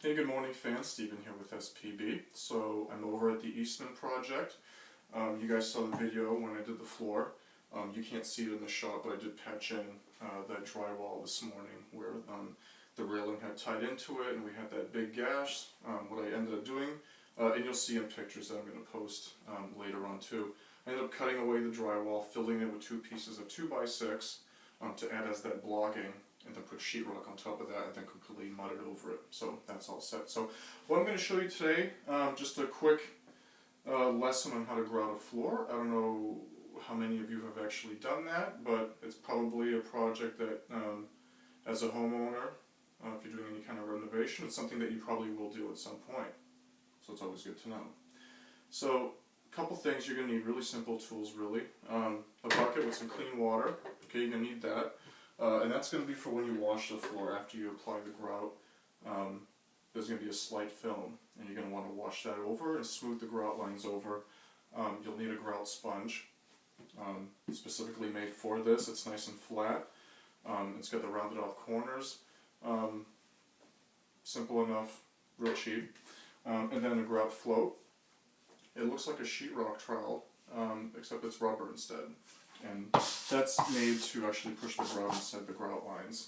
Hey, good morning fans, Steven here with SPB. So I'm over at the Eastman project. You guys saw the video when I did the floor. You can't see it in the shot, but I did patch in that drywall this morning where the railing had tied into it and we had that big gash. What I ended up doing, and you'll see in pictures that I'm going to post later on too, I ended up cutting away the drywall, filling it with two pieces of 2x6 to add as that blocking, and then put sheetrock on top of that and then completely mud it over it. So that's all set. So what I'm going to show you today, just a quick lesson on how to grout a floor. I don't know how many of you have actually done that, but it's probably a project that as a homeowner, if you're doing any kind of renovation, it's something that you probably will do at some point. So it's always good to know. So a couple things, you're going to need really simple tools really. A bucket with some clean water, okay, you're going to need that. And that's going to be for when you wash the floor after you apply the grout. There's going to be a slight film, and you're going to want to wash that over and smooth the grout lines over. You'll need a grout sponge, specifically made for this. It's nice and flat. It's got the rounded off corners. Simple enough, real cheap. And then a grout float. It looks like a sheetrock trowel, except it's rubber instead. And that's made to actually push the grout inside the grout lines.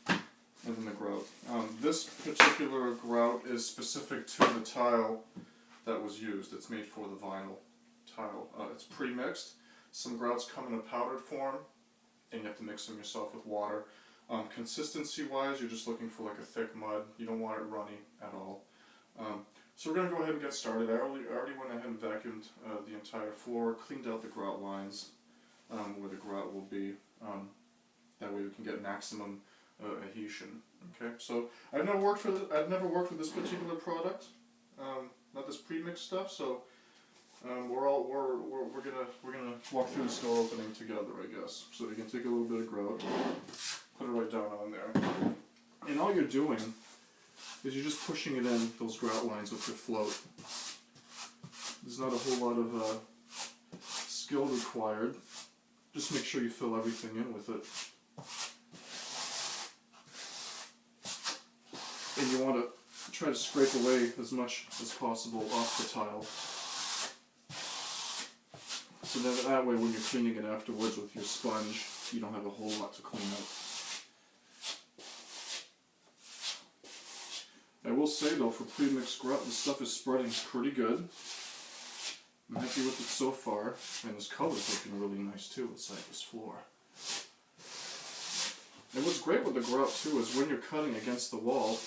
And then the grout. This particular grout is specific to the tile that was used. It's made for the vinyl tile. It's pre-mixed. Some grouts come in a powdered form, and you have to mix them yourself with water. Consistency-wise, you're just looking for like a thick mud. You don't want it runny at all. So we're going to go ahead and get started. I already went ahead and vacuumed the entire floor, cleaned out the grout lines. Where the grout will be. That way we can get maximum adhesion. Okay, so I've never worked with this particular product, not this pre-mixed stuff. So we're gonna walk through the store opening together, I guess. So you can take a little bit of grout, put it right down on there, and all you're doing is you're just pushing it in those grout lines with your float. There's not a whole lot of skill required. Just make sure you fill everything in with it. And you want to try to scrape away as much as possible off the tile. So that way when you're cleaning it afterwards with your sponge, you don't have a whole lot to clean up. I will say though, for pre-mixed grout, the stuff is spreading pretty good. I'm happy with it so far, and this color's looking really nice too inside this floor. And what's great with the grout too is when you're cutting against the wall,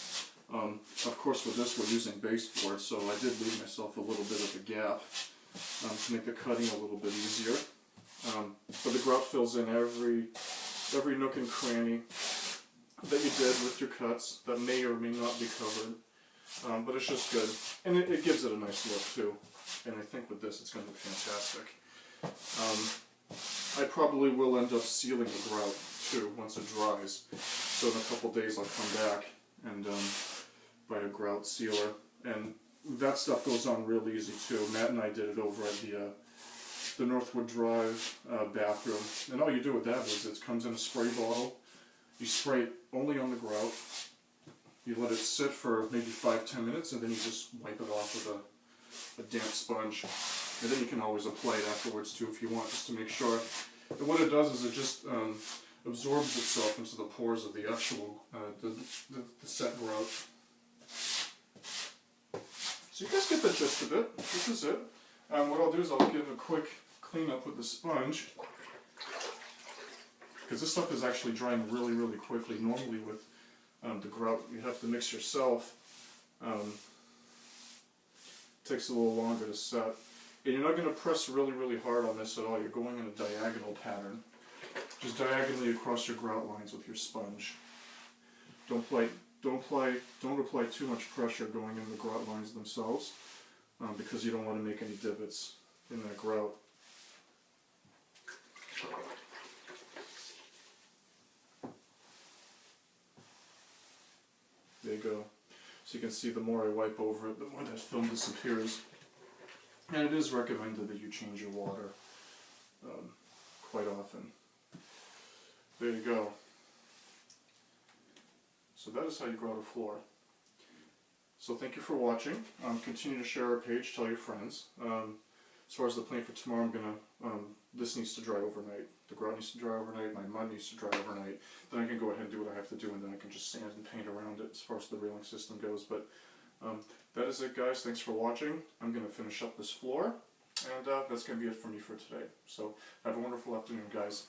of course with this we're using baseboard, so I did leave myself a little bit of a gap to make the cutting a little bit easier. But the grout fills in every nook and cranny that you did with your cuts that may or may not be covered. But it's just good, and it gives it a nice look too. And I think with this it's going to look fantastic. I probably will end up sealing the grout too once it dries. So in a couple days I'll come back and buy a grout sealer. And that stuff goes on real easy too. Matt and I did it over at the Northwood Drive bathroom. And all you do with that is it comes in a spray bottle. You spray it only on the grout. You let it sit for maybe 5-10 minutes, and then you just wipe it off with a damp sponge, and then you can always apply it afterwards too if you want, just to make sure. And what it does is it just absorbs itself into the pores of the actual the set grout. So you guys get the gist of it. This is it. What I'll do is I'll give a quick cleanup with the sponge, because this stuff is actually drying really, really quickly. Normally with the grout you have to mix yourself. Takes a little longer to set. And you're not going to press really, really hard on this at all. You're going in a diagonal pattern. Just diagonally across your grout lines with your sponge. Don't apply too much pressure going in the grout lines themselves, because you don't want to make any divots in that grout. There you go. So you can see the more I wipe over it, the more that film disappears. And it is recommended that you change your water quite often. There you go. So that is how you grout a floor. So thank you for watching. Continue to share our page, tell your friends. As far as the plan for tomorrow, this needs to dry overnight. The grout needs to dry overnight, my mud needs to dry overnight. Then I can go ahead and do what I have to do, and then I can just sand and paint around it as far as the railing system goes. But that is it, guys. Thanks for watching. I'm going to finish up this floor, and that's going to be it for me for today. So have a wonderful afternoon, guys.